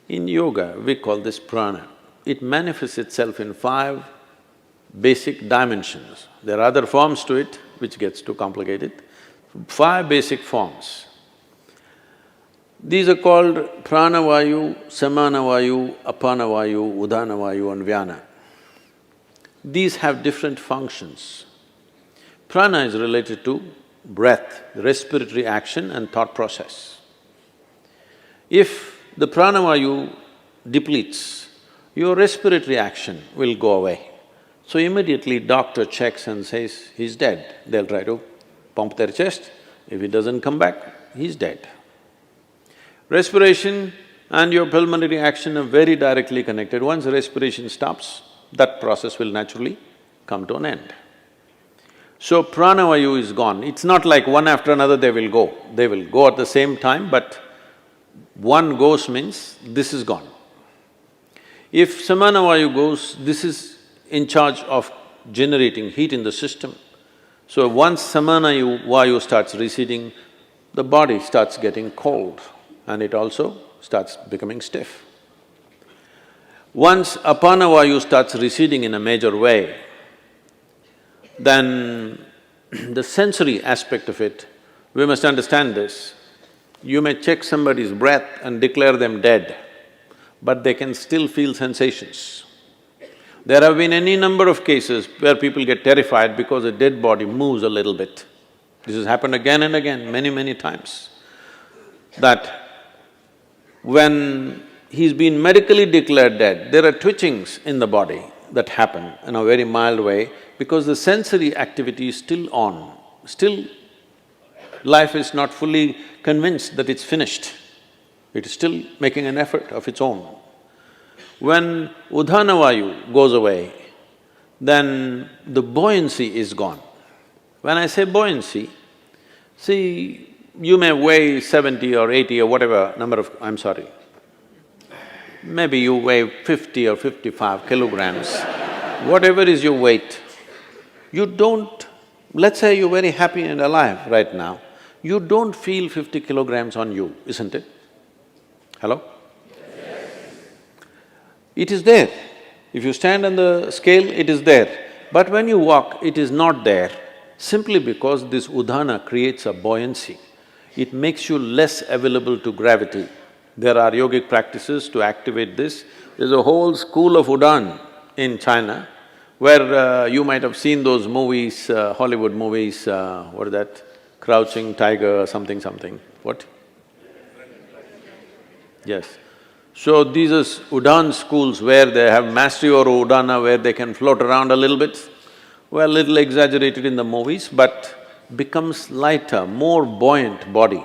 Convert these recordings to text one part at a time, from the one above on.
In yoga, we call this prana. It manifests itself in 5 basic dimensions. There are other forms to it, which gets too complicated. 5 basic forms. These are called pranavayu, samanavayu, apanavayu, udanavayu and vyana. These have different functions. Prana is related to breath, respiratory action and thought process. If the pranavayu depletes, your respiratory action will go away. So immediately doctor checks and says, he's dead. They'll try to pump their chest. If he doesn't come back, he's dead. Respiration and your pulmonary action are very directly connected. Once respiration stops, that process will naturally come to an end. So pranavayu is gone. It's not like one after another they will go. They will go at the same time, but one goes means this is gone. If samanavayu goes, this is in charge of generating heat in the system. So once samanavayu starts receding, the body starts getting cold and it also starts becoming stiff. Once apanavayu starts receding in a major way, then the sensory aspect of it, we must understand this. You may check somebody's breath and declare them dead, but they can still feel sensations. There have been any number of cases where people get terrified because a dead body moves a little bit. This has happened again and again, many times. That when he's been medically declared dead, there are twitchings in the body that happen in a very mild way because the sensory activity is still on. Still, life is not fully convinced that it's finished. It is still making an effort of its own. When udhanavayu goes away, then the buoyancy is gone. When I say buoyancy, see, you may weigh 70 or 80 or whatever number of… I'm sorry, maybe you weigh 50 or 55 kilograms, whatever is your weight, you don't… let's say you're very happy and alive right now, you don't feel 50 kilograms on you, isn't it? Hello? Yes. It is there. If you stand on the scale, it is there. But when you walk, it is not there, simply because this udhana creates a buoyancy. It makes you less available to gravity. There are yogic practices to activate this. There's a whole school of Udan in China where you might have seen those movies, Hollywood movies, what is that? Crouching Tiger, something. What? Yes. So these are Udan schools where they have mastery over Udana, where they can float around a little bit. Well, little exaggerated in the movies, but becomes lighter, more buoyant body.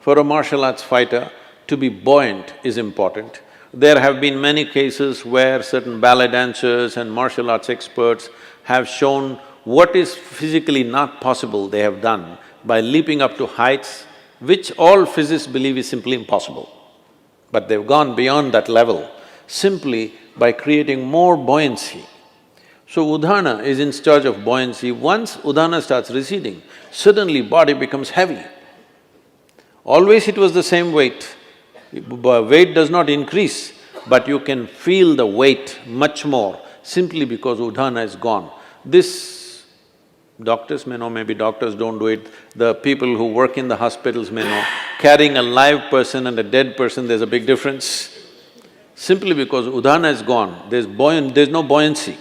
For a martial arts fighter, to be buoyant is important. There have been many cases where certain ballet dancers and martial arts experts have shown what is physically not possible they have done by leaping up to heights which all physicists believe is simply impossible. But they've gone beyond that level simply by creating more buoyancy. So udhana is in charge of buoyancy. Once udhana starts receding, suddenly body becomes heavy. Always it was the same weight. Weight does not increase, but you can feel the weight much more simply because udhana is gone. This, doctors may know, maybe doctors don't do it, the people who work in the hospitals may know, carrying a live person and a dead person, there's a big difference. Simply because udhana is gone, there's no buoyancy.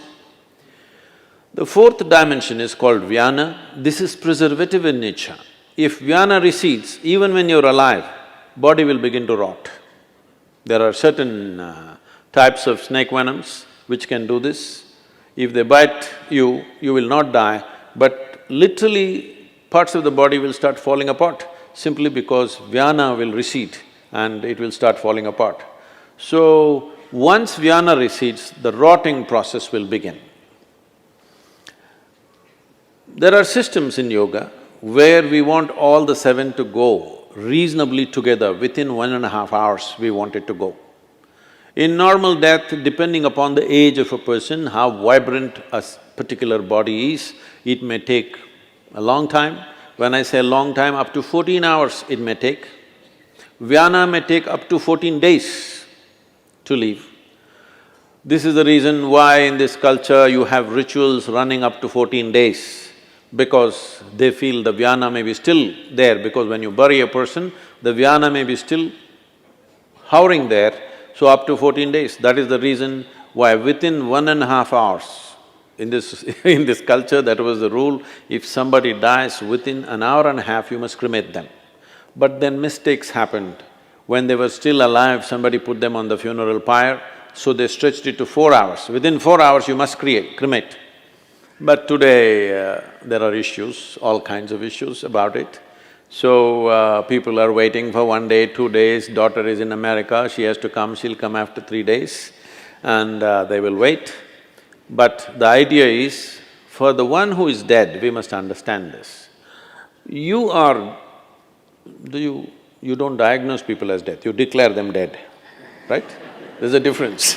The 4th dimension is called vyana. This is preservative in nature. If vyana recedes, even when you're alive, body will begin to rot. There are certain types of snake venoms which can do this. If they bite you, you will not die, but literally parts of the body will start falling apart simply because vyana will recede and it will start falling apart. So, once vyana recedes, the rotting process will begin. There are systems in yoga where we want all the 7 to go reasonably together, within 1.5 hours we want it to go. In normal death, depending upon the age of a person, how vibrant a particular body is, it may take a long time. When I say long time, up to 14 hours it may take. Vyana may take up to 14 days. to leave. This is the reason why in this culture you have rituals running up to 14 days, because they feel the vyana may be still there, because when you bury a person, the vyana may be still hovering there, so up to 14 days. That is the reason why within 1.5 hours, in this in this culture, that was the rule, if somebody dies within an hour and a half, you must cremate them. But then mistakes happened. When they were still alive, somebody put them on the funeral pyre, so they stretched it to 4 hours. Within 4 hours, you must cremate. But today, there are issues, all kinds of issues about it. So, people are waiting for 1 day, 2 days, daughter is in America, she has to come, she'll come after 3 days, and they will wait. But the idea is, for the one who is dead, we must understand this. You don't diagnose people as dead, you declare them dead, right? There's a difference.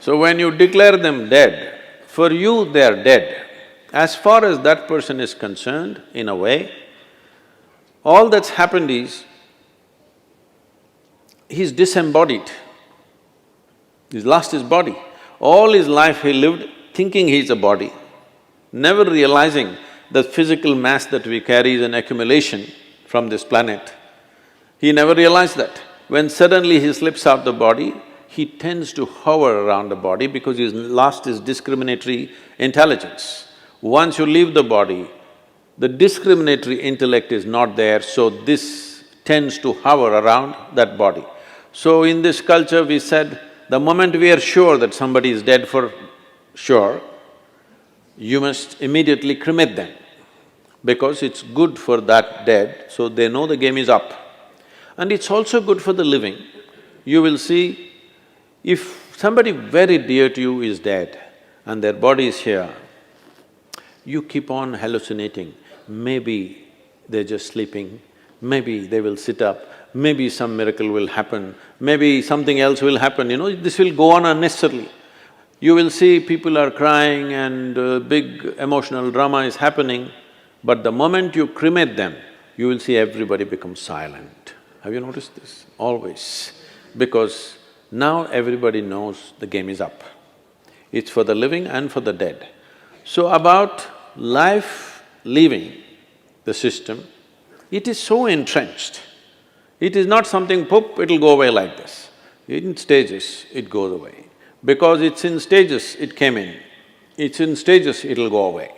So when you declare them dead, for you they are dead. As far as that person is concerned, in a way, all that's happened is, he's disembodied. He's lost his body. All his life he lived thinking he's a body, never realizing the physical mass that we carry is an accumulation from this planet. He never realized that. When suddenly he slips out the body, he tends to hover around the body because he's lost his discriminatory intelligence. Once you leave the body, the discriminatory intellect is not there, so this tends to hover around that body. So in this culture we said, the moment we are sure that somebody is dead for sure, you must immediately cremate them, because it's good for that dead, so they know the game is up. And it's also good for the living. You will see, if somebody very dear to you is dead and their body is here, you keep on hallucinating, maybe they're just sleeping, maybe they will sit up, maybe some miracle will happen, maybe something else will happen, this will go on unnecessarily. You will see people are crying and big emotional drama is happening, but the moment you cremate them, you will see everybody become silent. Have you noticed this? Always. Because now everybody knows the game is up. It's for the living and for the dead. So about life leaving the system, it is so entrenched. It is not something, poop, it'll go away like this. In stages, it goes away. Because it's in stages, it came in. It's in stages, it'll go away.